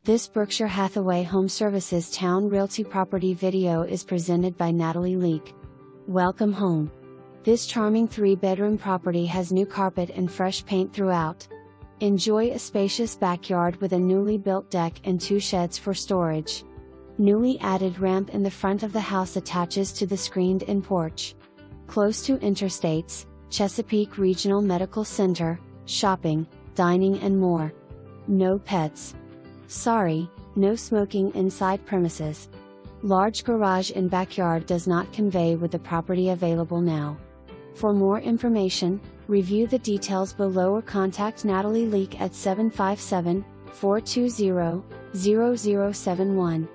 This Berkshire Hathaway HomeServices Towne Realty property video is presented by Natalie Lique. Welcome home. This charming 3-bedroom property has new carpet and fresh paint throughout. Enjoy a spacious backyard with a newly built deck and 2 sheds for storage. Newly added ramp in the front of the house attaches to the screened-in porch. Close to interstates, Chesapeake Regional Medical Center, shopping, dining and more. No pets. Sorry, no smoking inside premises. Large garage in backyard does not convey with the property available now. For more information, review the details below or contact Natalie Lique at 757-420-0071.